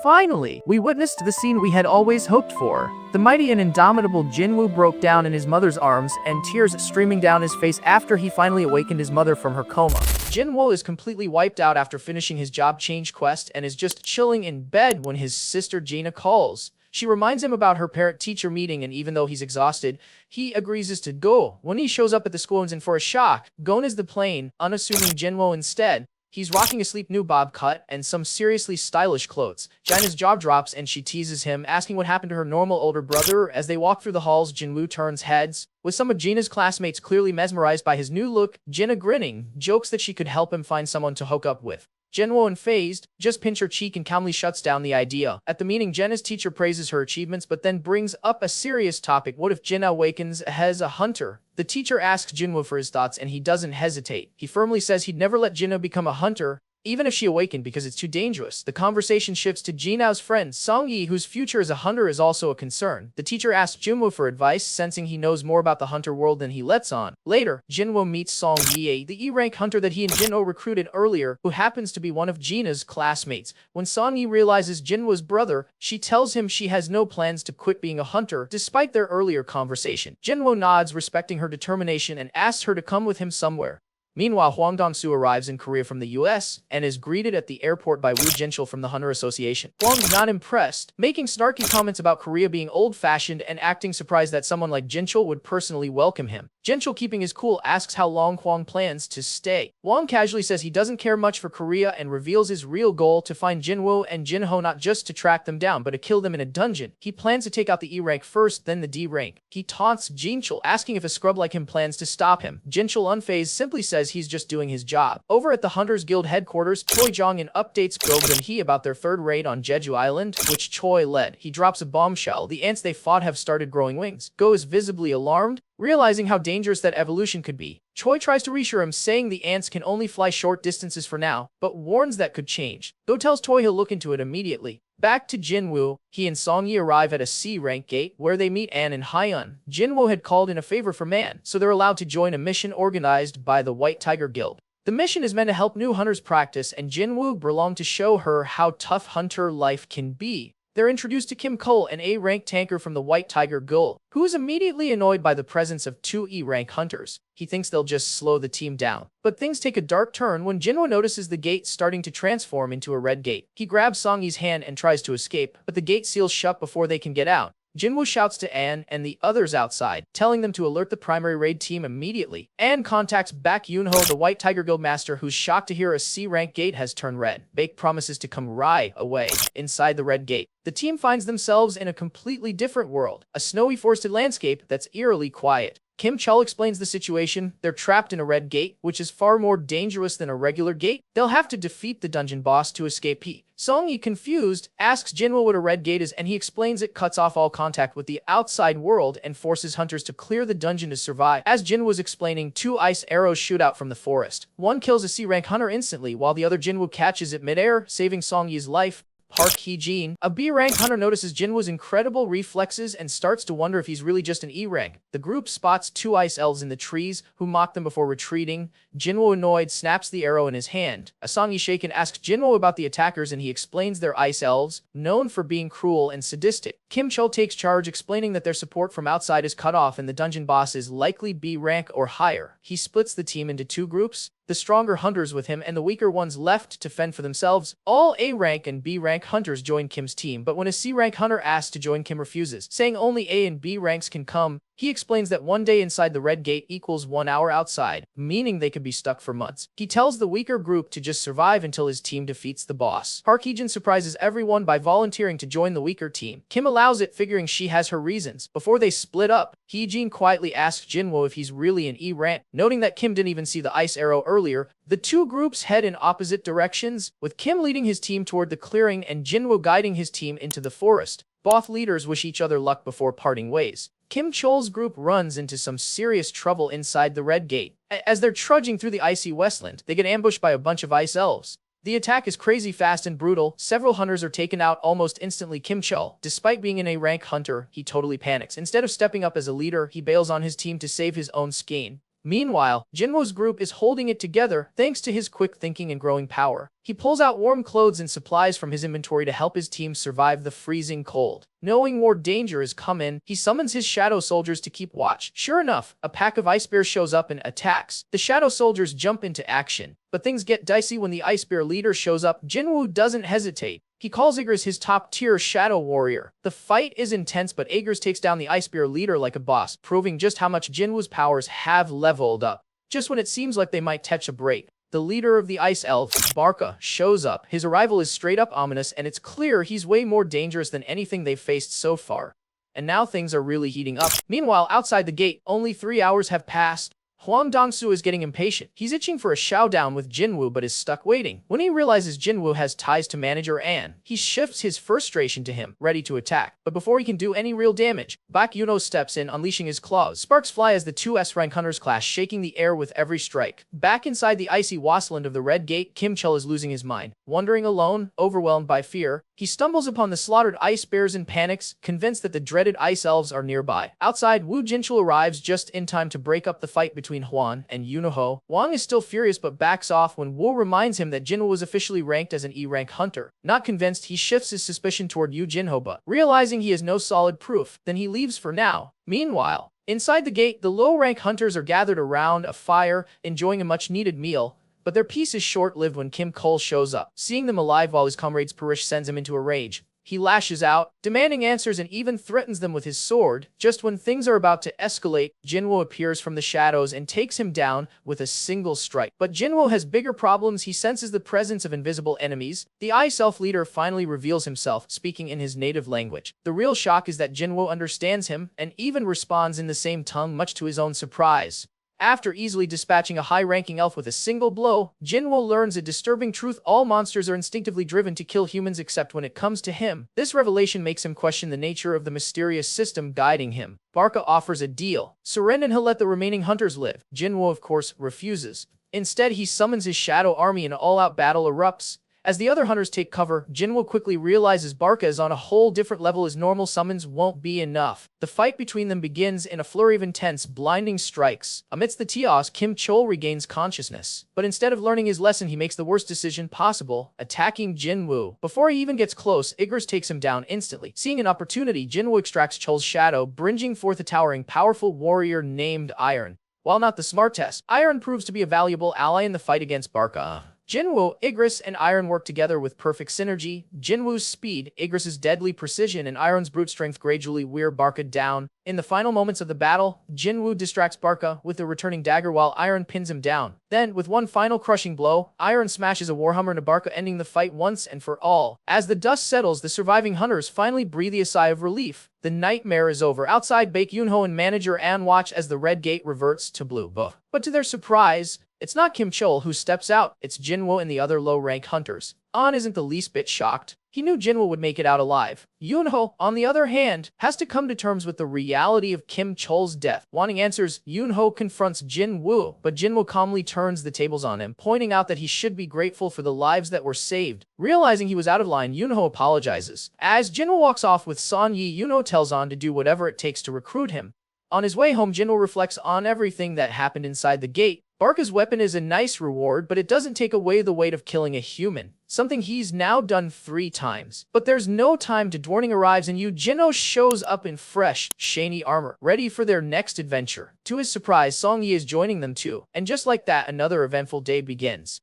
Finally, we witnessed the scene we had always hoped for. The mighty and indomitable Jinwoo broke down in his mother's arms, and tears streaming down his face after he finally awakened his mother from her coma. Jinwoo is completely wiped out after finishing his job change quest and is just chilling in bed when his sister Gina calls. She reminds him about her parent-teacher meeting, and even though he's exhausted, he agrees to go. When he shows up at the school and is in for a shock, Gon is the plain, unassuming Jinwoo instead. He's rocking a sleek new bob cut and some seriously stylish clothes. Gina's jaw drops and she teases him, asking what happened to her normal older brother. As they walk through the halls, Jinwoo turns heads, with some of Gina's classmates clearly mesmerized by his new look. Gina, grinning, jokes that she could help him find someone to hook up with. Jinwoo, unfazed, just pinch her cheek and calmly shuts down the idea. At the meeting, Gina's teacher praises her achievements but then brings up a serious topic. What if Gina awakens as a hunter? The teacher asks Jinwoo for his thoughts and he doesn't hesitate. He firmly says he'd never let Gina become a hunter, even if she awakened, because it's too dangerous. The conversation shifts to Jinao's friend, Song-yi, whose future as a hunter is also a concern. The teacher asks Jinwoo for advice, sensing he knows more about the hunter world than he lets on. Later, Jinwoo meets Song-yi, the E-rank hunter that he and Jinwoo recruited earlier, who happens to be one of Gina's classmates. When Song-yi realizes Jinwoo's brother, she tells him she has no plans to quit being a hunter, despite their earlier conversation. Jinwoo nods, respecting her determination, and asks her to come with him somewhere. Meanwhile, Hwang Dong-soo arrives in Korea from the US and is greeted at the airport by Woo Jinchul from the Hunter Association. Hwang's not impressed, making snarky comments about Korea being old-fashioned and acting surprised that someone like Jinchul would personally welcome him. Jinchul, keeping his cool, asks how long Hwang plans to stay. Hwang casually says he doesn't care much for Korea and reveals his real goal: to find Jinwoo and Jinho, not just to track them down, but to kill them in a dungeon. He plans to take out the E rank first, then the D rank. He taunts Jinchul, asking if a scrub like him plans to stop him. Jinchul, unfazed, simply says he's just doing his job. Over at the Hunters Guild headquarters, Choi Jong-in updates Go Gun-hee about their third raid on Jeju Island, which Choi led. He drops a bombshell: the ants they fought have started growing wings. Go is visibly alarmed, realizing how dangerous that evolution could be. Choi tries to reassure him, saying the ants can only fly short distances for now, but warns that could change. Go tells Choi he'll look into it immediately. Back to Jinwoo, he and Song-yi arrive at a C-rank gate, where they meet An and Hyun. Jinwoo had called in a favor for Man, so they're allowed to join a mission organized by the White Tiger Guild. The mission is meant to help new hunters practice, and Jinwoo belonged to show her how tough hunter life can be. They're introduced to Kim Cole, an A-rank tanker from the White Tiger Guild, who is immediately annoyed by the presence of two E-rank hunters. He thinks they'll just slow the team down. But things take a dark turn when Jinwoo notices the gate starting to transform into a red gate. He grabs Song-yi's hand and tries to escape, but the gate seals shut before they can get out. Jinwoo shouts to An and the others outside, telling them to alert the primary raid team immediately. An contacts Baek Yoonho, the White Tiger Guild master, who's shocked to hear a C-rank gate has turned red. Baek promises to come right away. Inside the red gate, the team finds themselves in a completely different world, a snowy forested landscape that's eerily quiet. Kim Chul explains the situation. They're trapped in a red gate, which is far more dangerous than a regular gate. They'll have to defeat the dungeon boss to escape. Song-yi, confused, asks Jinwoo what a red gate is, and he explains it cuts off all contact with the outside world and forces hunters to clear the dungeon to survive. As Jinwoo was explaining, two ice arrows shoot out from the forest. One kills a C-rank hunter instantly, while the other Jinwoo catches it midair, saving Song-yi's life. Park Hee-jin, a B-rank hunter, notices Jinwoo's incredible reflexes and starts to wonder if he's really just an E-rank. The group spots two ice elves in the trees, who mock them before retreating. Jinwoo, annoyed, snaps the arrow in his hand. Song-yi, shaken, asks Jinwoo about the attackers, and he explains they're ice elves, known for being cruel and sadistic. Kim Chul takes charge, explaining that their support from outside is cut off and the dungeon boss is likely B-rank or higher. He splits the team into two groups, the stronger hunters with him and the weaker ones left to fend for themselves. All A-rank and B-rank hunters join Kim's team, but when a C-rank hunter asks to join, Kim refuses, saying only A and B ranks can come. He explains that one day inside the red gate equals 1 hour outside, meaning they could be stuck for months. He tells the weaker group to just survive until his team defeats the boss. Park Hee-jin surprises everyone by volunteering to join the weaker team. Kim allows it, figuring she has her reasons. Before they split up, Hee-jin quietly asks Jinwoo if he's really an E-rank. Noting that Kim didn't even see the ice arrow earlier, the two groups head in opposite directions, with Kim leading his team toward the clearing and Jinwoo guiding his team into the forest. Both leaders wish each other luck before parting ways. Kim Chul's group runs into some serious trouble inside the red gate. As they're trudging through the icy Westland, they get ambushed by a bunch of ice elves. The attack is crazy fast and brutal. Several hunters are taken out almost instantly. Kim Chul, despite being an A-rank hunter, he totally panics. Instead of stepping up as a leader, he bails on his team to save his own skin. Meanwhile, Jinwoo's group is holding it together thanks to his quick thinking and growing power. He pulls out warm clothes and supplies from his inventory to help his team survive the freezing cold. Knowing more danger is coming, he summons his shadow soldiers to keep watch. Sure enough, a pack of ice bears shows up and attacks. The shadow soldiers jump into action, but things get dicey when the ice bear leader shows up. Jinwoo doesn't hesitate. He calls Aegis his top-tier shadow warrior. The fight is intense, but Aegis takes down the ice bear leader like a boss, proving just how much Jinwoo's powers have leveled up. Just when it seems like they might catch a break, the leader of the Ice Elves, Barca, shows up. His arrival is straight up ominous, and it's clear he's way more dangerous than anything they've faced so far. And now things are really heating up. Meanwhile, outside the gate, only 3 hours have passed. Huang Dongsu is getting impatient. He's itching for a showdown with Jinwoo but is stuck waiting. When he realizes Jinwoo has ties to manager An, he shifts his frustration to him, ready to attack. But before he can do any real damage, Bak Yuno steps in, unleashing his claws. Sparks fly as the two S-rank hunters clash, shaking the air with every strike. Back inside the icy wasteland of the Red Gate, Kim Chul is losing his mind. Wandering alone, overwhelmed by fear, he stumbles upon the slaughtered ice bears and panics, convinced that the dreaded ice elves are nearby. Outside, Wu Jinchul arrives just in time to break up the fight between Huan and Yunoho. Wang is still furious but backs off when Wu reminds him that Jinwoo was officially ranked as an E-rank hunter. Not convinced, he shifts his suspicion toward Yu Jinho, but realizing he has no solid proof, then he leaves for now. Meanwhile, inside the gate, the low-rank hunters are gathered around a fire, enjoying a much-needed meal. But their peace is short-lived when Kim Chul shows up. Seeing them alive while his comrade's perish sends him into a rage. He lashes out, demanding answers and even threatens them with his sword. Just when things are about to escalate, Jinwoo appears from the shadows and takes him down with a single strike. But Jinwoo has bigger problems. He senses the presence of invisible enemies. The Ice Elf leader finally reveals himself, speaking in his native language. The real shock is that Jinwoo understands him and even responds in the same tongue, much to his own surprise. After easily dispatching a high-ranking elf with a single blow, Jinwoo learns a disturbing truth: all monsters are instinctively driven to kill humans except when it comes to him. This revelation makes him question the nature of the mysterious system guiding him. Barca offers a deal. Surrender and he'll let the remaining hunters live. Jinwoo, of course, refuses. Instead, he summons his shadow army and an all-out battle erupts. As the other hunters take cover, Jinwoo quickly realizes Barca is on a whole different level. His normal summons won't be enough. The fight between them begins in a flurry of intense, blinding strikes. Amidst the chaos, Kim Chul regains consciousness. But instead of learning his lesson, he makes the worst decision possible, attacking Jinwoo. Before he even gets close, Aegis takes him down instantly. Seeing an opportunity, Jinwoo extracts Chul's shadow, bringing forth a towering, powerful warrior named Iron. While not the smartest, Iron proves to be a valuable ally in the fight against Barca. Jinwoo, Aegis, and Iron work together with perfect synergy. Jinwoo's speed, Aegis' deadly precision, and Iron's brute strength gradually wear Barca down. In the final moments of the battle, Jinwoo distracts Barca with a returning dagger while Iron pins him down. Then, with one final crushing blow, Iron smashes a warhammer into Barca, ending the fight once and for all. As the dust settles, the surviving hunters finally breathe a sigh of relief. The nightmare is over. Outside, Baek Yoonho and manager An watch as the Red Gate reverts to blue. But to their surprise, it's not Kim Chul who steps out, it's Jinwoo and the other low-rank hunters. An isn't the least bit shocked. He knew Jinwoo would make it out alive. Yoonho, on the other hand, has to come to terms with the reality of Kim Chul's death. Wanting answers, Yoonho confronts Jinwoo, but Jinwoo calmly turns the tables on him, pointing out that he should be grateful for the lives that were saved. Realizing he was out of line, Yoonho apologizes. As Jinwoo walks off with Son Yi, Yoonho tells An to do whatever it takes to recruit him. On his way home, Jinwoo reflects on everything that happened inside the gate. Barca's weapon is a nice reward, but it doesn't take away the weight of killing a human, something he's now done 3 times. But there's no time to dawning arrives and Yu Jinho shows up in fresh, shiny armor, ready for their next adventure. To his surprise, Song Yi is joining them too, and just like that, another eventful day begins.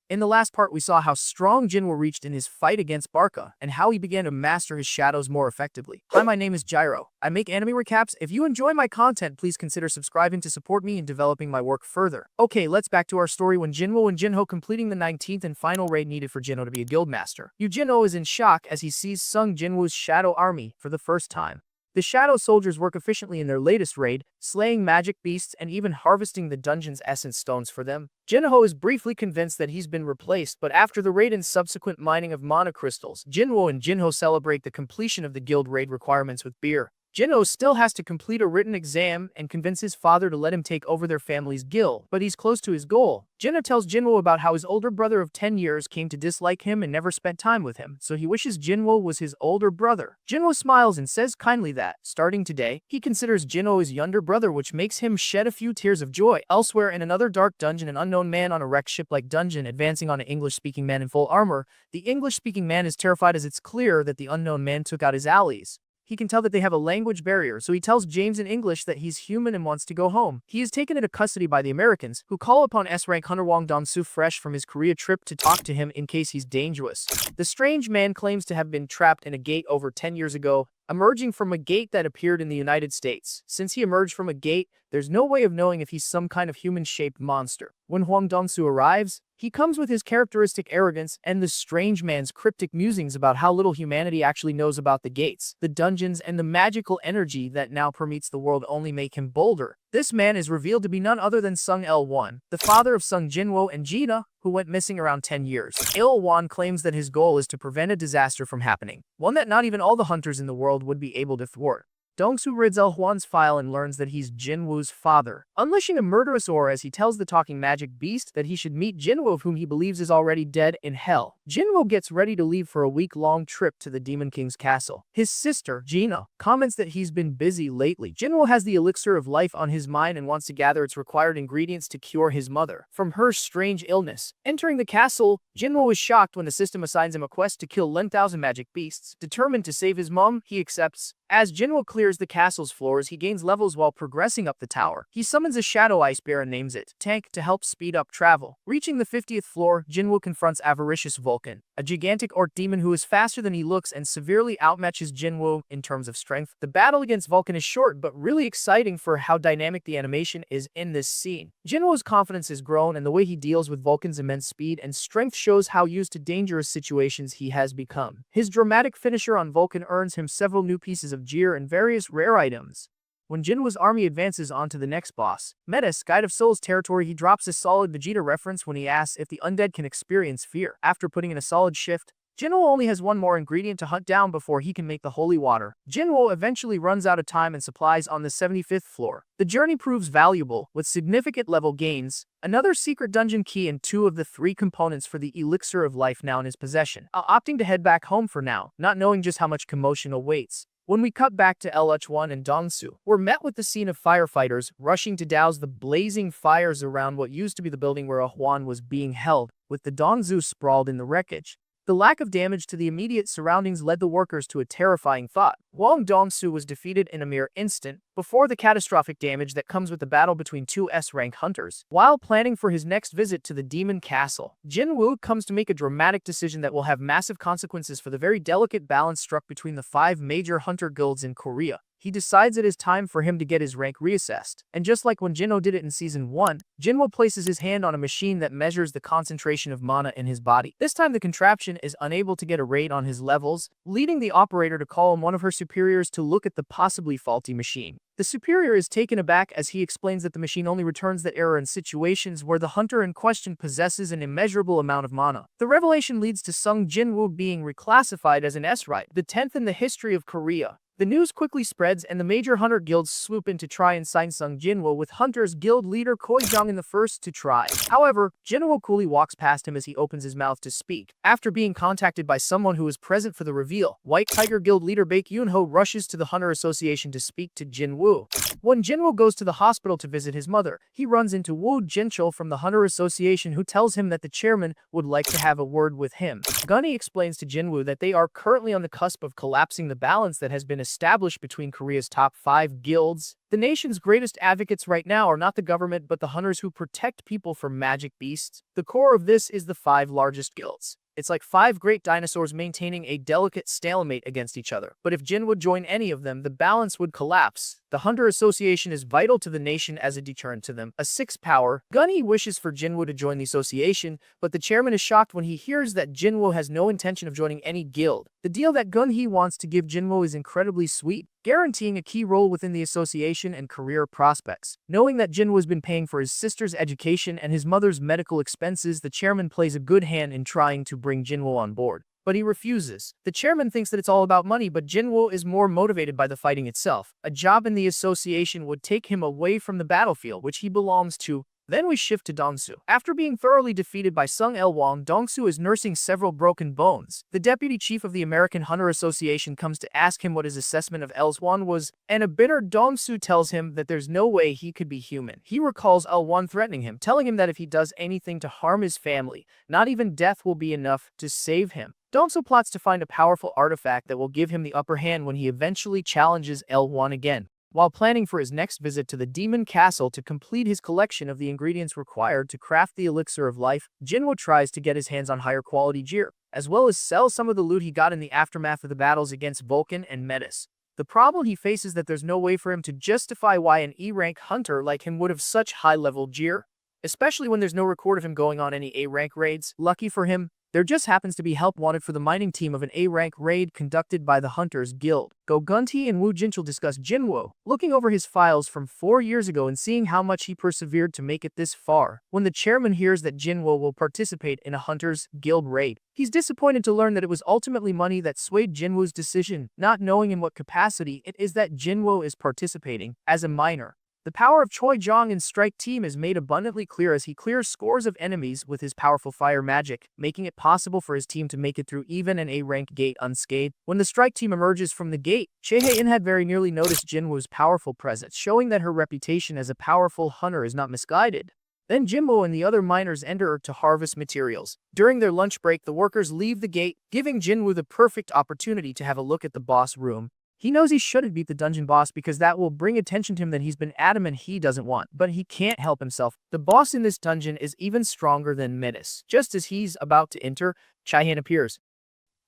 In the last part, we saw how strong Jinwoo reached in his fight against Barca, and how he began to master his shadows more effectively. Hi, my name is Gyro. I make anime recaps. If you enjoy my content, please consider subscribing to support me in developing my work further. Okay, let's back to our story when Jinwoo and Jinho completing the 19th and final raid needed for Jinho to be a guildmaster. Yu Jinho is in shock as he sees Sung Jinwoo's shadow army for the first time. The Shadow Soldiers work efficiently in their latest raid, slaying magic beasts and even harvesting the dungeon's essence stones for them. Jinho is briefly convinced that he's been replaced, but after the raid and subsequent mining of mana crystals, Jinwoo and Jinho celebrate the completion of the guild raid requirements with beer. Jinwoo still has to complete a written exam and convince his father to let him take over their family's guild, but he's close to his goal. Jinwoo tells Jinwoo about how his older brother of 10 years came to dislike him and never spent time with him, so he wishes Jinwoo was his older brother. Jinwoo smiles and says kindly that, starting today, he considers Jinwoo his younger brother, which makes him shed a few tears of joy. Elsewhere in another dark dungeon, an unknown man on a wrecked ship-like dungeon advancing on an English-speaking man in full armor. The English-speaking man is terrified as it's clear that the unknown man took out his allies. He can tell that they have a language barrier, so he tells James in English that he's human and wants to go home. He is taken into custody by the Americans, who call upon S-rank hunter Wang Dong-soo fresh from his Korea trip to talk to him in case he's dangerous. The strange man claims to have been trapped in a gate over 10 years ago, emerging from a gate that appeared in the United States. Since he emerged from a gate, there's no way of knowing if he's some kind of human-shaped monster. When Hwang Dong-soo arrives, he comes with his characteristic arrogance and the strange man's cryptic musings about how little humanity actually knows about the gates. The dungeons and the magical energy that now permeates the world only make him bolder. This man is revealed to be none other than Sung Il-won, the father of Sung Jinwoo and Jina, who went missing around 10 years. Il-won claims that his goal is to prevent a disaster from happening, one that not even all the hunters in the world would be able to thwart. Dong-soo rids Il-won's file and learns that he's Jinwoo's father, unleashing a murderous aura as he tells the talking magic beast that he should meet Jinwoo, of whom he believes is already dead in hell. Jinwoo gets ready to leave for a week-long trip to the Demon King's castle. His sister, Jina, comments that he's been busy lately. Jinwoo has the elixir of life on his mind and wants to gather its required ingredients to cure his mother from her strange illness. Entering the castle, Jinwoo is shocked when the system assigns him a quest to kill 10,000 magic beasts. Determined to save his mom, he accepts. As Jinwoo clears the castle's floors, he gains levels while progressing up the tower. He summons a shadow ice bear and names it Tank to help speed up travel. Reaching the 50th floor, Jinwoo confronts avaricious Vulcan, a gigantic orc demon who is faster than he looks and severely outmatches Jinwoo in terms of strength. The battle against Vulcan is short but really exciting for how dynamic the animation is in this scene. Jinwoo's confidence has grown, and the way he deals with Vulcan's immense speed and strength shows how used to dangerous situations he has become. His dramatic finisher on Vulcan earns him several new pieces of gear and various rare items. When Jinwoo's army advances onto the next boss, Metis, Guide of Souls territory, he drops a solid Vegeta reference when he asks if the undead can experience fear. After putting in a solid shift, Jinwoo only has one more ingredient to hunt down before he can make the holy water. Jinwoo eventually runs out of time and supplies on the 75th floor. The journey proves valuable, with significant level gains, another secret dungeon key, and 2 of the 3 components for the elixir of life now in his possession. Opting to head back home for now, not knowing just how much commotion awaits. When we cut back to Il-won and Dong-soo, we're met with the scene of firefighters rushing to douse the blazing fires around what used to be the building where Il-won was being held, with the Dong-soo sprawled in the wreckage. The lack of damage to the immediate surroundings led the workers to a terrifying thought. Wang Dong-soo was defeated in a mere instant, before the catastrophic damage that comes with the battle between 2 S-rank hunters. While planning for his next visit to the Demon Castle, Jinwoo comes to make a dramatic decision that will have massive consequences for the very delicate balance struck between the 5 major hunter guilds in Korea. He decides it is time for him to get his rank reassessed. And just like when Jinwoo did it in Season 1, Jinwoo places his hand on a machine that measures the concentration of mana in his body. This time the contraption is unable to get a rate on his levels, leading the operator to call on one of her superiors to look at the possibly faulty machine. The superior is taken aback as he explains that the machine only returns that error in situations where the hunter in question possesses an immeasurable amount of mana. The revelation leads to Sung Jinwoo being reclassified as an S-Rite, the 10th in the history of Korea. The news quickly spreads and the major hunter guilds swoop in to try and sign Sung Jinwoo, with Hunter's guild leader Koi Jong in the first to try. However, Jinwoo coolly walks past him as he opens his mouth to speak. After being contacted by someone who was present for the reveal, White Tiger guild leader Baek Yoon-ho rushes to the Hunter Association to speak to Jinwoo. When Jinwoo goes to the hospital to visit his mother, he runs into Woo Jinchul from the Hunter Association, who tells him that the chairman would like to have a word with him. Gunny explains to Jinwoo that they are currently on the cusp of collapsing the balance that has been established between Korea's top 5 guilds. The nation's greatest advocates right now are not the government but the hunters who protect people from magic beasts. The core of this is the 5 largest guilds. It's like 5 great dinosaurs maintaining a delicate stalemate against each other. But if Jin would join any of them, the balance would collapse. The Hunter Association is vital to the nation as a deterrent to them. A 6th power, Gunny wishes for Jinwoo to join the association, but the chairman is shocked when he hears that Jinwoo has no intention of joining any guild. The deal that Gunhee wants to give Jinwoo is incredibly sweet, guaranteeing a key role within the association and career prospects. Knowing that Jinwoo has been paying for his sister's education and his mother's medical expenses, the chairman plays a good hand in trying to bring Jinwoo on board. but he refuses. The chairman thinks that it's all about money, but Jinwoo is more motivated by the fighting itself. A job in the association would take him away from the battlefield, which he belongs to. Then we shift to Dongsu. After being thoroughly defeated by Sung El-won, Dongsu is nursing several broken bones. The deputy chief of the American Hunter Association comes to ask him what his assessment of El-won was, and a bitter Dongsu tells him that there's no way he could be human. He recalls El-won threatening him, telling him that if he does anything to harm his family, not even death will be enough to save him. Dongsu plots to find a powerful artifact that will give him the upper hand when he eventually challenges El-won again. While planning for his next visit to the Demon Castle to complete his collection of the ingredients required to craft the elixir of life, Jinwoo tries to get his hands on higher quality gear, as well as sell some of the loot he got in the aftermath of the battles against Vulcan and Metis. The problem he faces is that there's no way for him to justify why an E-rank hunter like him would have such high-level gear, especially when there's no record of him going on any A-rank raids. Lucky for him, there just happens to be help wanted for the mining team of an A-rank raid conducted by the Hunters Guild. Go Gunti and Woo Jinchul discuss Jinwoo, looking over his files from 4 years ago and seeing how much he persevered to make it this far. When the chairman hears that Jinwoo will participate in a Hunters Guild raid, he's disappointed to learn that it was ultimately money that swayed Jinwoo's decision, not knowing in what capacity it is that Jinwoo is participating as a miner. The power of Choi Jong-in's strike team is made abundantly clear as he clears scores of enemies with his powerful fire magic, making it possible for his team to make it through even an A-rank gate unscathed. When the strike team emerges from the gate, Chae Hae-in had very nearly noticed Jinwoo's powerful presence, showing that her reputation as a powerful hunter is not misguided. Then Jinwoo and the other miners enter to harvest materials. During their lunch break, the workers leave the gate, giving Jinwoo the perfect opportunity to have a look at the boss room. He knows he shouldn't beat the dungeon boss because that will bring attention to him that he's been adamant he doesn't want, but he can't help himself. The boss in this dungeon is even stronger than Metis. Just as he's about to enter, Chae-hin appears.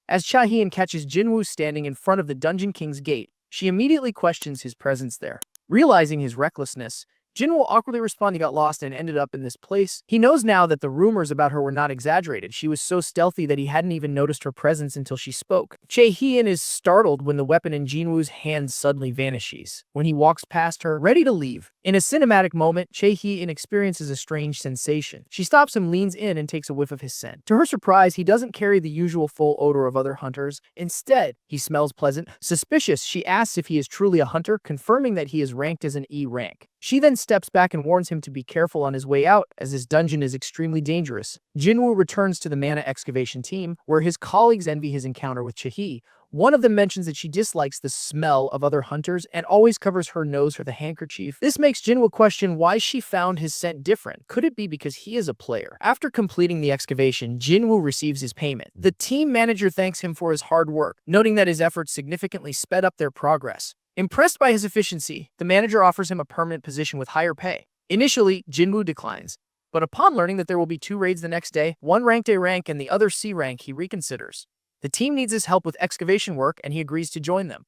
As Chae-hin catches Jinwoo standing in front of the Dungeon King's gate, she immediately questions his presence there. Realizing his recklessness, Jinwoo awkwardly responded he got lost and ended up in this place. He knows now that the rumors about her were not exaggerated. She was so stealthy that he hadn't even noticed her presence until she spoke. Chae Hae-in is startled when the weapon in Jinwoo's hand suddenly vanishes, when he walks past her, ready to leave. In a cinematic moment, Chae Hae-in experiences a strange sensation. She stops him, leans in, and takes a whiff of his scent. To her surprise, he doesn't carry the usual full odor of other hunters. Instead, he smells pleasant. Suspicious, she asks if he is truly a hunter, confirming that he is ranked as an E rank. She then steps back and warns him to be careful on his way out, as this dungeon is extremely dangerous. Jinwoo returns to the mana excavation team, where his colleagues envy his encounter with Chae. One of them mentions that she dislikes the smell of other hunters and always covers her nose with a handkerchief. This makes Jinwoo question why she found his scent different. Could it be because he is a player? After completing the excavation, Jinwoo receives his payment. The team manager thanks him for his hard work, noting that his efforts significantly sped up their progress. Impressed by his efficiency, the manager offers him a permanent position with higher pay. Initially, Jinwoo declines, but upon learning that there will be 2 raids the next day, one ranked A rank and the other C rank, he reconsiders. The team needs his help with excavation work and he agrees to join them.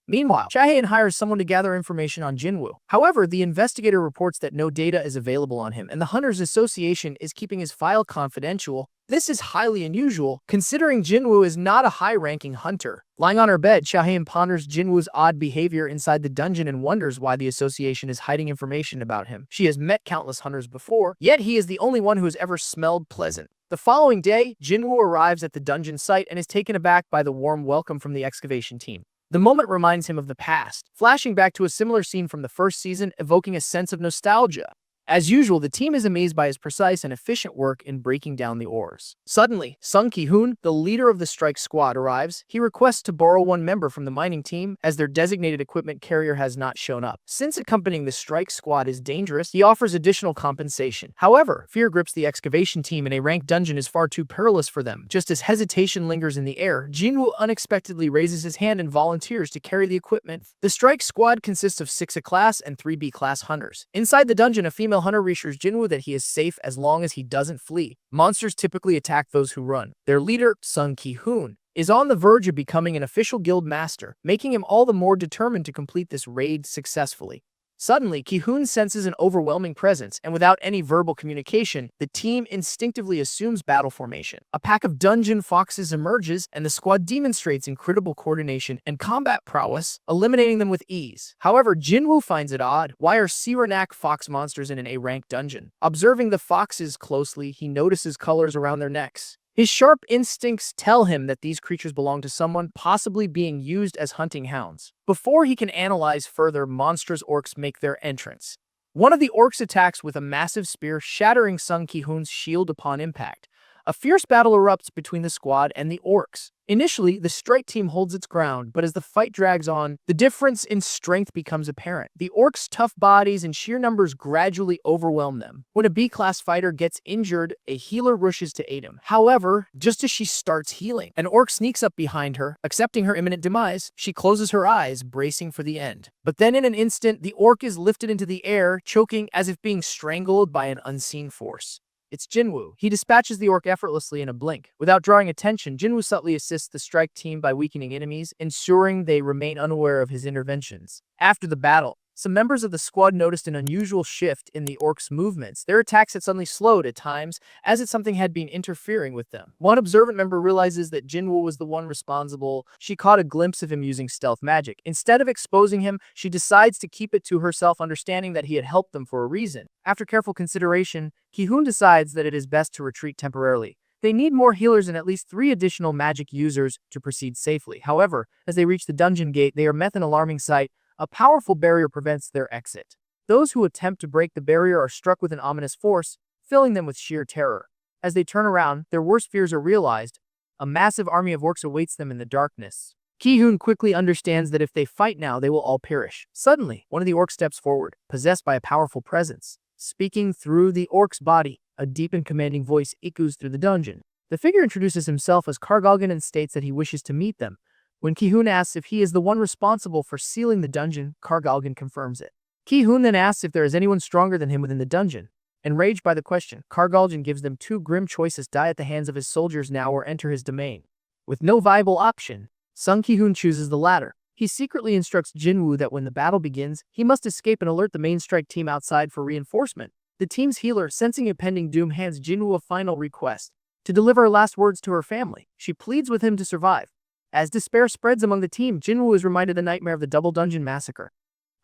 Meanwhile, Chae Hae-in hires someone to gather information on Jinwoo. However, the investigator reports that no data is available on him and the Hunters Association is keeping his file confidential. This is highly unusual, considering Jinwoo is not a high-ranking hunter. Lying on her bed, Chae Hae-in ponders Jinwoo's odd behavior inside the dungeon and wonders why the association is hiding information about him. She has met countless hunters before, yet he is the only one who has ever smelled pleasant. The following day, Jinwoo arrives at the dungeon site and is taken aback by the warm welcome from the excavation team. The moment reminds him of the past, flashing back to a similar scene from the first season, evoking a sense of nostalgia. As usual, the team is amazed by his precise and efficient work in breaking down the ores. Suddenly, Sung Ki-hoon, the leader of the strike squad, arrives. He requests to borrow one member from the mining team, as their designated equipment carrier has not shown up. Since accompanying the strike squad is dangerous, he offers additional compensation. However, fear grips the excavation team and a ranked dungeon is far too perilous for them. Just as hesitation lingers in the air, Jinwoo unexpectedly raises his hand and volunteers to carry the equipment. The strike squad consists of 6 A-class and 3 B-class hunters. Inside the dungeon, a female hunter reassures Jinwoo that he is safe as long as he doesn't flee. Monsters typically attack those who run. Their leader, Sung Ki-hoon, is on the verge of becoming an official guild master, making him all the more determined to complete this raid successfully. Suddenly, Ki-hoon senses an overwhelming presence, and without any verbal communication, the team instinctively assumes battle formation. A pack of dungeon foxes emerges, and the squad demonstrates incredible coordination and combat prowess, eliminating them with ease. However, Jinwoo finds it odd. Why are C-rank fox monsters in an A-rank dungeon? Observing the foxes closely, he notices colors around their necks. His sharp instincts tell him that these creatures belong to someone, possibly being used as hunting hounds. Before he can analyze further, monstrous orcs make their entrance. One of the orcs attacks with a massive spear, shattering Sung Ki-hoon's shield upon impact. A fierce battle erupts between the squad and the orcs. Initially, the strike team holds its ground, but as the fight drags on, the difference in strength becomes apparent. The orcs' tough bodies and sheer numbers gradually overwhelm them. When a B-class fighter gets injured, a healer rushes to aid him. However, just as she starts healing, an orc sneaks up behind her. Accepting her imminent demise, she closes her eyes, bracing for the end. But then in an instant, the orc is lifted into the air, choking as if being strangled by an unseen force. It's Jinwoo. He dispatches the orc effortlessly in a blink. Without drawing attention, Jinwoo subtly assists the strike team by weakening enemies, ensuring they remain unaware of his interventions. After the battle, some members of the squad noticed an unusual shift in the orcs' movements. Their attacks had suddenly slowed at times, as if something had been interfering with them. One observant member realizes that Jinwoo was the one responsible. She caught a glimpse of him using stealth magic. Instead of exposing him, she decides to keep it to herself, understanding that he had helped them for a reason. After careful consideration, Ki-hoon decides that it is best to retreat temporarily. They need more healers and at least 3 additional magic users to proceed safely. However, as they reach the dungeon gate, they are met an alarming sight. A powerful barrier prevents their exit. Those who attempt to break the barrier are struck with an ominous force, filling them with sheer terror. As they turn around, their worst fears are realized. A massive army of orcs awaits them in the darkness. Ki-hoon quickly understands that if they fight now, they will all perish. Suddenly, one of the orcs steps forward, possessed by a powerful presence. Speaking through the orc's body, a deep and commanding voice echoes through the dungeon. The figure introduces himself as Kargalgan and states that he wishes to meet them. When Ki-hoon asks if he is the one responsible for sealing the dungeon, Kargalgan confirms it. Ki-hoon then asks if there is anyone stronger than him within the dungeon. Enraged by the question, Kargalgan gives them 2 grim choices: die at the hands of his soldiers now or enter his domain. With no viable option, Sung Ki-hoon chooses the latter. He secretly instructs Jinwoo that when the battle begins, he must escape and alert the main strike team outside for reinforcement. The team's healer, sensing impending doom, hands Jinwoo a final request: to deliver her last words to her family. She pleads with him to survive. As despair spreads among the team, Jinwoo is reminded of the nightmare of the Double Dungeon Massacre.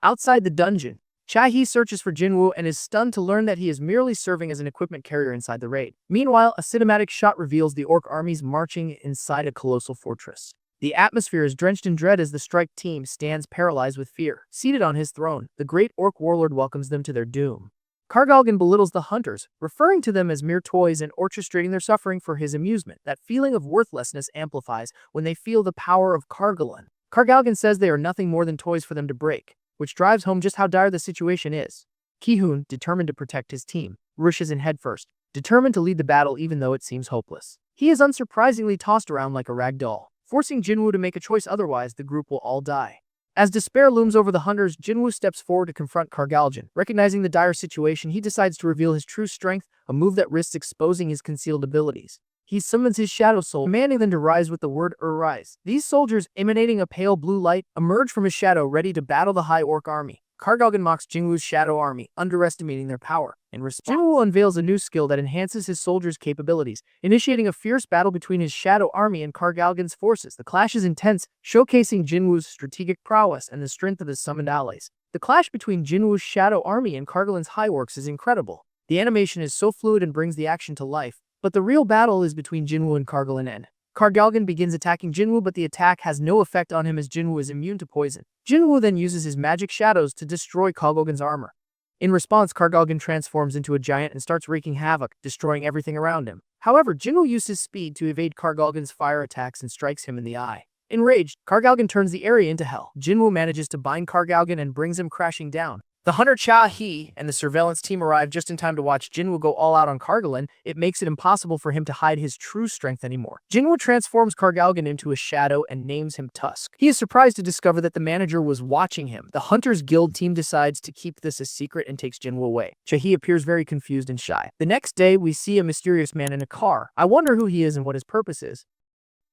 Outside the dungeon, Chae-hee searches for Jinwoo and is stunned to learn that he is merely serving as an equipment carrier inside the raid. Meanwhile, a cinematic shot reveals the orc armies marching inside a colossal fortress. The atmosphere is drenched in dread as the strike team stands paralyzed with fear. Seated on his throne, the great orc warlord welcomes them to their doom. Kargalgan belittles the hunters, referring to them as mere toys and orchestrating their suffering for his amusement. That feeling of worthlessness amplifies when they feel the power of Kargalgan. Kargalgan says they are nothing more than toys for them to break, which drives home just how dire the situation is. Ki-hoon, determined to protect his team, rushes in headfirst, determined to lead the battle even though it seems hopeless. He is unsurprisingly tossed around like a rag doll, forcing Jinwoo to make a choice, otherwise the group will all die. As despair looms over the hunters, Jinwoo steps forward to confront Kargalgan. Recognizing the dire situation, he decides to reveal his true strength, a move that risks exposing his concealed abilities. He summons his shadow soul, commanding them to rise with the word "Arise." These soldiers, emanating a pale blue light, emerge from his shadow, ready to battle the high orc army. Kargalgan mocks Jinwoo's shadow army, underestimating their power. In response, Jinwoo unveils a new skill that enhances his soldiers' capabilities, initiating a fierce battle between his shadow army and Kargalgan's forces. The clash is intense, showcasing Jinwoo's strategic prowess and the strength of his summoned allies. The clash between Jinwoo's shadow army and Kargalgan's high orcs is incredible. The animation is so fluid and brings the action to life, but the real battle is between Jinwoo and Kargalgan, and Kargalgan begins attacking Jinwoo, but the attack has no effect on him as Jinwoo is immune to poison. Jinwoo then uses his magic shadows to destroy Kargalgan's armor. In response, Kargalgan transforms into a giant and starts wreaking havoc, destroying everything around him. However, Jinwoo uses his speed to evade Kargalgan's fire attacks and strikes him in the eye. Enraged, Kargalgan turns the area into hell. Jinwoo manages to bind Kargalgan and brings him crashing down. The hunter Chae-hee and the surveillance team arrive just in time to watch Jinwoo go all out on Kargalgan. It makes it impossible for him to hide his true strength anymore. Jinwoo transforms Kargalgan into a shadow and names him Tusk. He is surprised to discover that the manager was watching him. The Hunters Guild team decides to keep this a secret and takes Jinwoo away. Chae-hee appears very confused and shy. The next day, we see a mysterious man in a car. I wonder who he is and what his purpose is.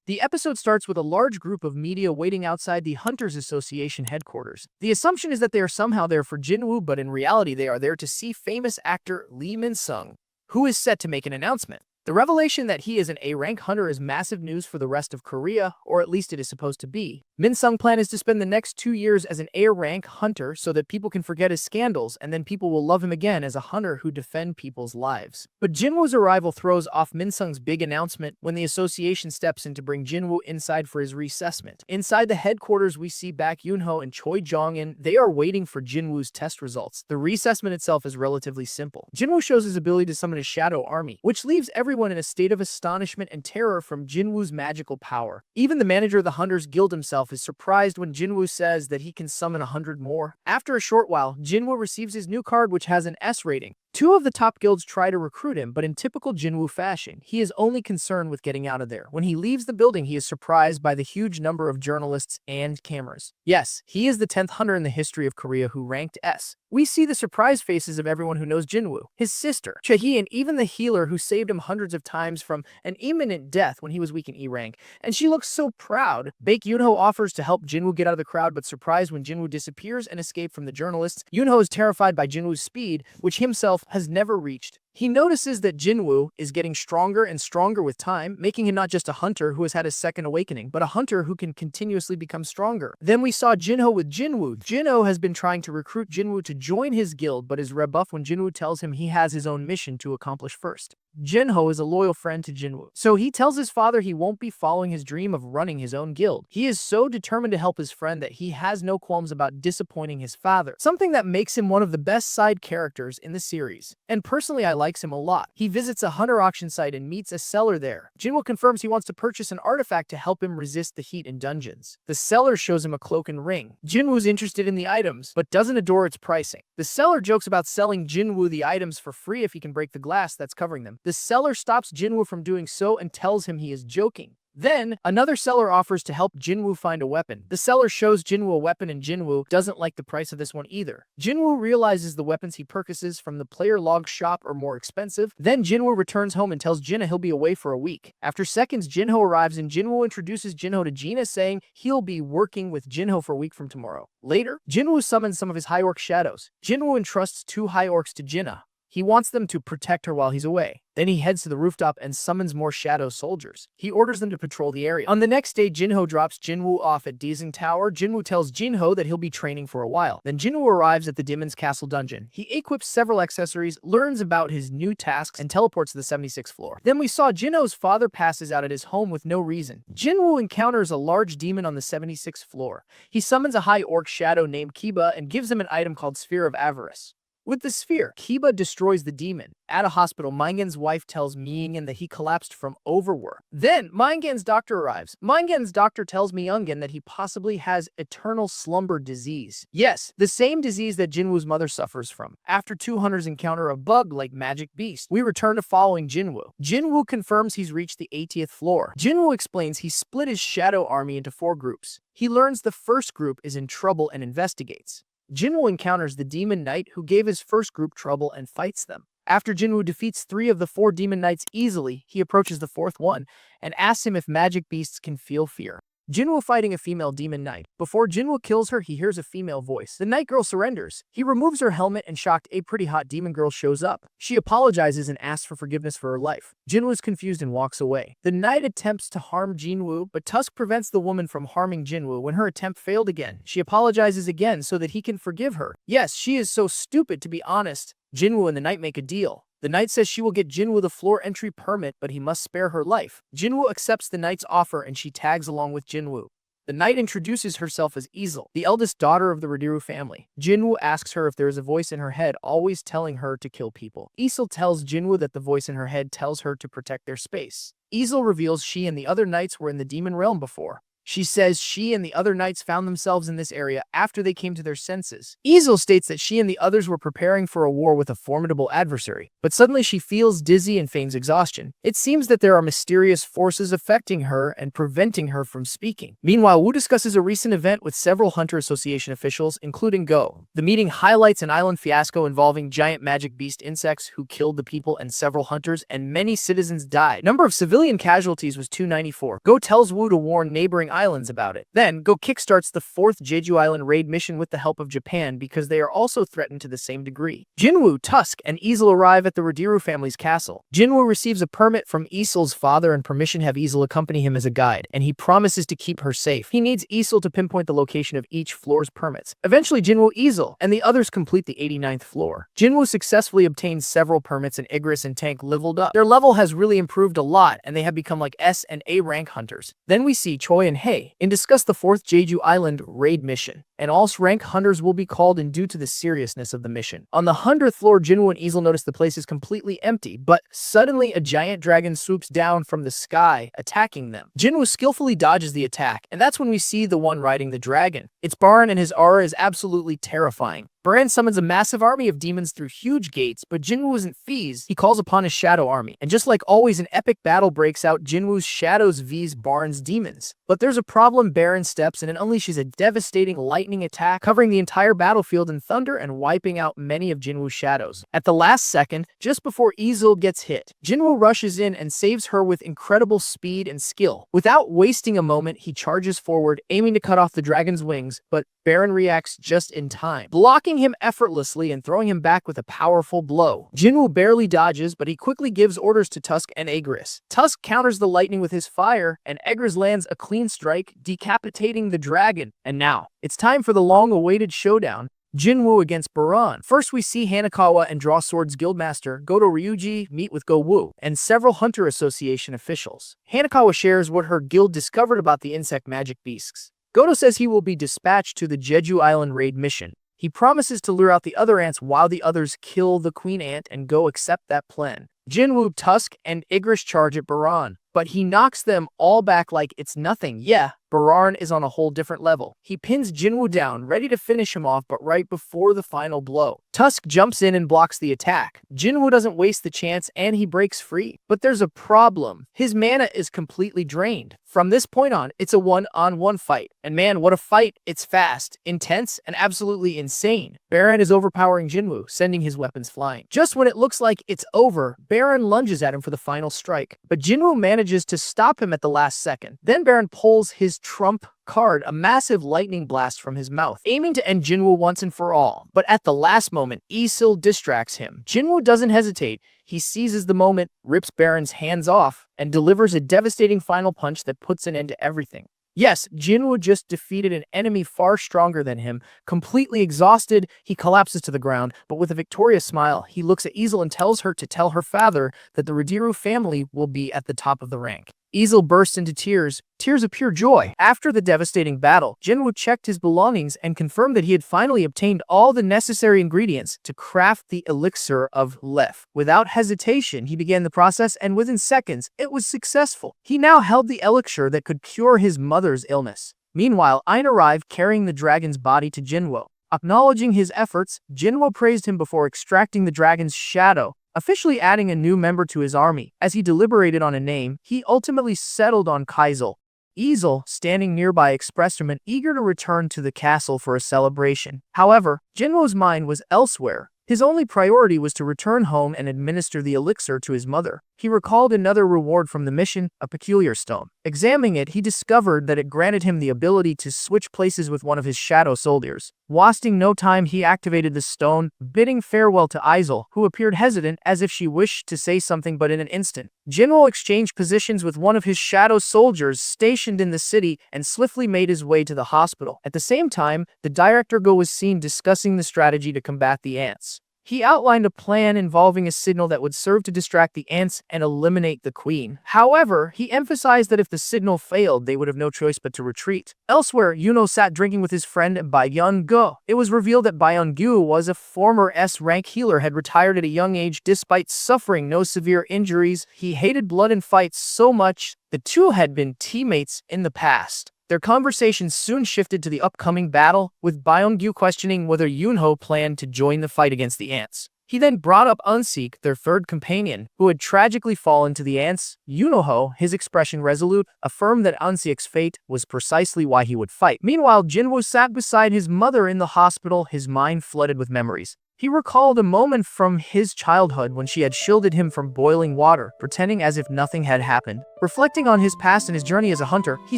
The episode starts with a large group of media waiting outside the Hunters Association headquarters. The assumption is that they are somehow there for Jinwoo, but in reality they are there to see famous actor Lee Min-sung, who is set to make an announcement. The revelation that he is an A-rank hunter is massive news for the rest of Korea, or at least it is supposed to be. Min-sung's plan is to spend the next 2 years as an A-rank hunter so that people can forget his scandals, and then people will love him again as a hunter who defend people's lives. But Jinwoo's arrival throws off Min-sung's big announcement when the association steps in to bring Jinwoo inside for his reassessment. Inside the headquarters, we see Baek Yoonho and Choi Jong-in. They are waiting for Jinwoo's test results. The reassessment itself is relatively simple. Jinwoo shows his ability to summon a shadow army, which leaves everyone in a state of astonishment and terror from Jinwoo's magical power. Even the manager of the Hunters Guild himself is surprised when Jinwoo says that he can summon 100 more. After a short while, Jinwoo receives his new card, which has an S rating. Two of the top guilds try to recruit him, but in typical Jinwoo fashion, he is only concerned with getting out of there. When he leaves the building, he is surprised by the huge number of journalists and cameras. Yes, he is the 10th hunter in the history of Korea who ranked S. We see the surprised faces of everyone who knows Jinwoo, his sister, Chae, and even the healer who saved him hundreds of times from an imminent death when he was weak in E rank. And she looks so proud. Baek Yoonho offers to help Jinwoo get out of the crowd, but surprised when Jinwoo disappears and escapes from the journalists. Yoonho is terrified by Jinwoo's speed, which himself has never reached. He notices that Jinwoo is getting stronger and stronger with time, making him not just a hunter who has had a second awakening, but a hunter who can continuously become stronger. Then we saw Jinho with Jinwoo. Jinho has been trying to recruit Jinwoo to join his guild, but is rebuffed when Jinwoo tells him he has his own mission to accomplish first. Jinho is a loyal friend to Jinwoo, so he tells his father he won't be following his dream of running his own guild. He is so determined to help his friend that he has no qualms about disappointing his father, something that makes him one of the best side characters in the series. And personally, I likes him a lot. He visits a hunter auction site and meets a seller there. Jinwoo confirms he wants to purchase an artifact to help him resist the heat in dungeons. The seller shows him a cloak and ring. Jinwoo's interested in the items, but doesn't adore its pricing. The seller jokes about selling Jinwoo the items for free if he can break the glass that's covering them. The seller stops Jinwoo from doing so and tells him he is joking. Then, another seller offers to help Jinwoo find a weapon. The seller shows Jinwoo a weapon and Jinwoo doesn't like the price of this one either. Jinwoo realizes the weapons he purchases from the player log shop are more expensive. Then Jinwoo returns home and tells Jinna he'll be away for a week. After seconds, Jinho arrives and Jinwoo introduces Jinho to Gina, saying he'll be working with Jinho for a week from tomorrow. Later, Jinwoo summons some of his high orc shadows. Jinwoo entrusts 2 high orcs to Jinna. He wants them to protect her while he's away. Then he heads to the rooftop and summons more shadow soldiers. He orders them to patrol the area. On the next day, Jinho drops Jinwoo off at Deezing Tower. Jinwoo tells Jinho that he'll be training for a while. Then Jinwoo arrives at the Demon's Castle dungeon. He equips several accessories, learns about his new tasks, and teleports to the 76th floor. Then we saw Jinho's father passes out at his home with no reason. Jinwoo encounters a large demon on the 76th floor. He summons a high orc shadow named Kiba and gives him an item called Sphere of Avarice. With the sphere, Kiba destroys the demon. At a hospital, Mingen's wife tells Myungen that he collapsed from overwork. Then, Mingen's doctor arrives. Mingen's doctor tells Myungen that he possibly has eternal slumber disease. Yes, the same disease that Jinwoo's mother suffers from. After 2 hunters encounter a bug-like magic beast, we return to following Jinwoo. Jinwoo confirms he's reached the 80th floor. Jinwoo explains he split his shadow army into 4 groups. He learns the first group is in trouble and investigates. Jinwoo encounters the Demon Knight who gave his first group trouble and fights them. After Jinwoo defeats 3 of the 4 Demon Knights easily, he approaches the 4th one and asks him if magic beasts can feel fear. Jinwoo fighting a female Demon Knight. Before Jinwoo kills her, he hears a female voice. The Night Girl surrenders. He removes her helmet and shocked, a pretty hot demon girl shows up. She apologizes and asks for forgiveness for her life. Jinwoo is confused and walks away. The knight attempts to harm Jinwoo, but Tusk prevents the woman from harming Jinwoo. When her attempt failed again, she apologizes again so that he can forgive her. Yes, she is so stupid, to be honest. Jinwoo and the knight make a deal. The knight says she will get Jinwoo the floor entry permit, but he must spare her life. Jinwoo accepts the knight's offer and she tags along with Jinwoo. The knight introduces herself as Easel, the eldest daughter of the Radiru family. Jinwoo asks her if there is a voice in her head always telling her to kill people. Easel tells Jinwoo that the voice in her head tells her to protect their space. Easel reveals she and the other knights were in the demon realm before. She says she and the other knights found themselves in this area after they came to their senses. Easel states that she and the others were preparing for a war with a formidable adversary, but suddenly she feels dizzy and feigns exhaustion. It seems that there are mysterious forces affecting her and preventing her from speaking. Meanwhile, Woo discusses a recent event with several Hunter Association officials, including Go. The meeting highlights an island fiasco involving giant magic beast insects who killed the people and several hunters, and many citizens died. Number of civilian casualties was 294. Go tells Woo to warn neighboring islands about it. Then, Go kickstarts the 4th Jeju Island raid mission with the help of Japan because they are also threatened to the same degree. Jinwoo, Tusk, and Easel arrive at the Rodiru family's castle. Jinwoo receives a permit from Easel's father and permission to have Easel accompany him as a guide, and he promises to keep her safe. He needs Easel to pinpoint the location of each floor's permits. Eventually, Jinwoo, Easel, and the others complete the 89th floor. Jinwoo successfully obtains several permits, and Igris and Tank leveled up. Their level has really improved a lot, and they have become like S and A rank hunters. Then we see Choi and Hei and discuss the 4th Jeju Island raid mission, and all rank hunters will be called in due to the seriousness of the mission. On the 100th floor, Jinwoo and Easel notice the place is completely empty, but suddenly a giant dragon swoops down from the sky, attacking them. Jinwoo skillfully dodges the attack, and that's when we see the one riding the dragon. It's Baran, and his aura is absolutely terrifying. Baran summons a massive army of demons through huge gates, but Jinwoo isn't phased. He calls upon his shadow army, and just like always, an epic battle breaks out. Jinwoo's shadows vs Baran's demons. But there's a problem. Baran steps in and unleashes a devastating lightning attack, covering the entire battlefield in thunder and wiping out many of Jinwoo's shadows. At the last second, just before Easel gets hit, Jinwoo rushes in and saves her with incredible speed and skill. Without wasting a moment, he charges forward, aiming to cut off the dragon's wings, but Baran reacts just in time, blocking him effortlessly and throwing him back with a powerful blow. Jinwoo barely dodges, but he quickly gives orders to Tusk and Igris. Tusk counters the lightning with his fire, and Igris lands a clean strike, decapitating the dragon. And now, it's time for the long-awaited showdown. Jinwoo against Baran. First, we see Hanakawa and Draw Swords Guildmaster Goto Ryuji meet with Go Woo and several Hunter Association officials. Hanakawa shares what her guild discovered about the insect magic beasts. Goto says he will be dispatched to the Jeju Island raid mission. He promises to lure out the other ants while the others kill the queen ant, and Go accept that plan. Jinwoo, Tusk, and Igris charge at Baran, but he knocks them all back like it's nothing. Yeah, Baran is on a whole different level. He pins Jinwoo down, ready to finish him off, but right before the final blow, Tusk jumps in and blocks the attack. Jinwoo doesn't waste the chance, and he breaks free. But there's a problem. His mana is completely drained. From this point on, it's a one-on-one fight. And man, what a fight. It's fast, intense, and absolutely insane. Baran is overpowering Jinwoo, sending his weapons flying. Just when it looks like it's over, Baran lunges at him for the final strike. But Jinwoo manages to stop him at the last second. Then Baran pulls his trump card, a massive lightning blast from his mouth, aiming to end Jinwoo once and for all. But at the last moment, Easel distracts him. Jinwoo doesn't hesitate. He seizes the moment, rips Baran's hands off, and delivers a devastating final punch that puts an end to everything. Yes, Jinwoo just defeated an enemy far stronger than him. Completely exhausted, he collapses to the ground, but with a victorious smile, he looks at Easel and tells her to tell her father that the Rodiru family will be at the top of the rank. Easel bursts into tears of pure joy. After the devastating battle, Jinwoo checked his belongings and confirmed that he had finally obtained all the necessary ingredients to craft the elixir of life. Without hesitation, he began the process, and within seconds, it was successful. He now held the elixir that could cure his mother's illness. Meanwhile, Ain arrived carrying the dragon's body to Jinwoo. Acknowledging his efforts, Jinwoo praised him before extracting the dragon's shadow, officially adding a new member to his army. As he deliberated on a name, he ultimately settled on Kaisel. Easel, standing nearby, expressed him eager to return to the castle for a celebration. However, Jinwoo's mind was elsewhere. His only priority was to return home and administer the elixir to his mother. He recalled another reward from the mission, a peculiar stone. Examining it, he discovered that it granted him the ability to switch places with one of his shadow soldiers. Wasting no time, he activated the stone, bidding farewell to Eisel, who appeared hesitant as if she wished to say something, but in an instant, Jinwoo exchanged positions with one of his shadow soldiers stationed in the city and swiftly made his way to the hospital. At the same time, the director Go was seen discussing the strategy to combat the ants. He outlined a plan involving a signal that would serve to distract the ants and eliminate the queen. However, he emphasized that if the signal failed, they would have no choice but to retreat. Elsewhere, Yuno sat drinking with his friend Byung-gu. It was revealed that Byung-gu was a former S-rank healer, had retired at a young age despite suffering no severe injuries. He hated blood and fights so much. The two had been teammates in the past. Their conversation soon shifted to the upcoming battle, with Byung-gu questioning whether Yunho planned to join the fight against the ants. He then brought up Unsik, their third companion, who had tragically fallen to the ants. Yunoho, his expression resolute, affirmed that Unsik's fate was precisely why he would fight. Meanwhile, Jinwoo sat beside his mother in the hospital, his mind flooded with memories. He recalled a moment from his childhood when she had shielded him from boiling water, pretending as if nothing had happened. Reflecting on his past and his journey as a hunter, he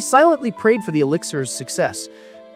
silently prayed for the elixir's success.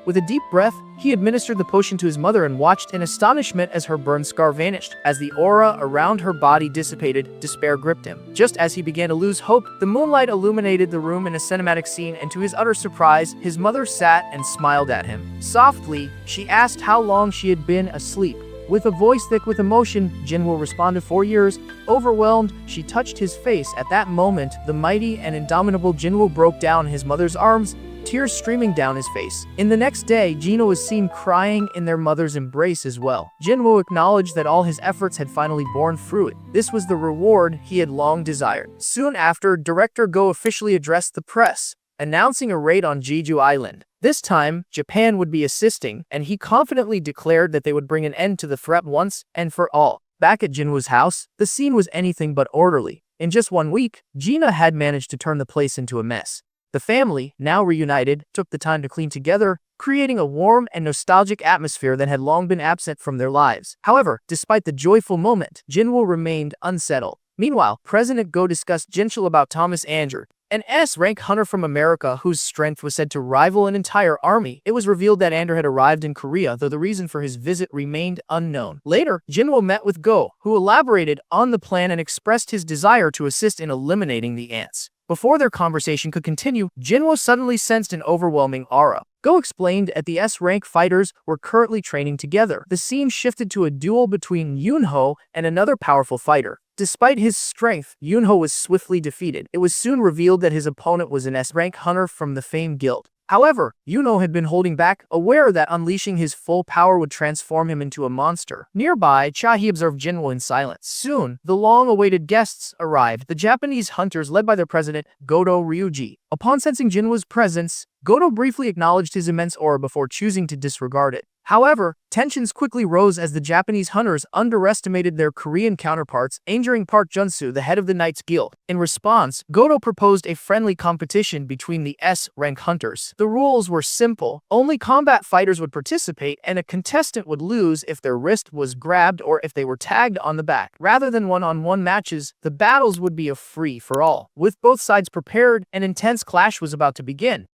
With a deep breath, he administered the potion to his mother and watched in astonishment as her burn scar vanished. As the aura around her body dissipated, despair gripped him. Just as he began to lose hope, the moonlight illuminated the room in a cinematic scene, and to his utter surprise, his mother sat and smiled at him. Softly, she asked how long she had been asleep. With a voice thick with emotion, Jinwoo responded, 4 years. Overwhelmed, she touched his face. At that moment, the mighty and indomitable Jinwoo broke down in his mother's arms, tears streaming down his face. In the next day, Jinwoo was seen crying in their mother's embrace as well. Jinwoo acknowledged that all his efforts had finally borne fruit. This was the reward he had long desired. Soon after, Director Go officially addressed the press, announcing a raid on Jeju Island. This time, Japan would be assisting, and he confidently declared that they would bring an end to the threat once and for all. Back at Jinwoo's house, the scene was anything but orderly. In just 1 week, Gina had managed to turn the place into a mess. The family, now reunited, took the time to clean together, creating a warm and nostalgic atmosphere that had long been absent from their lives. However, despite the joyful moment, Jinwoo remained unsettled. Meanwhile, President Go discussed Jinchul about Thomas Anger, an S-rank hunter from America whose strength was said to rival an entire army. It was revealed that Ander had arrived in Korea, though the reason for his visit remained unknown. Later, Jinwoo met with Go, who elaborated on the plan and expressed his desire to assist in eliminating the ants. Before their conversation could continue, Jinwoo suddenly sensed an overwhelming aura. Go explained that the S-rank fighters were currently training together. The scene shifted to a duel between Yunho and another powerful fighter. Despite his strength, Yunho was swiftly defeated. It was soon revealed that his opponent was an S-rank hunter from the famed guild. However, Yunho had been holding back, aware that unleashing his full power would transform him into a monster. Nearby, Chahi observed Jinwoo in silence. Soon, the long-awaited guests arrived, the Japanese hunters led by their president, Goto Ryuji. Upon sensing Jinwoo's presence, Goto briefly acknowledged his immense aura before choosing to disregard it. However, tensions quickly rose as the Japanese hunters underestimated their Korean counterparts, injuring Park Junsu, the head of the Knights Guild. In response, Goto proposed a friendly competition between the S-rank hunters. The rules were simple. Only combat fighters would participate, and a contestant would lose if their wrist was grabbed or if they were tagged on the back. Rather than one-on-one matches, the battles would be a free-for-all. With both sides prepared, an intense clash was about to begin.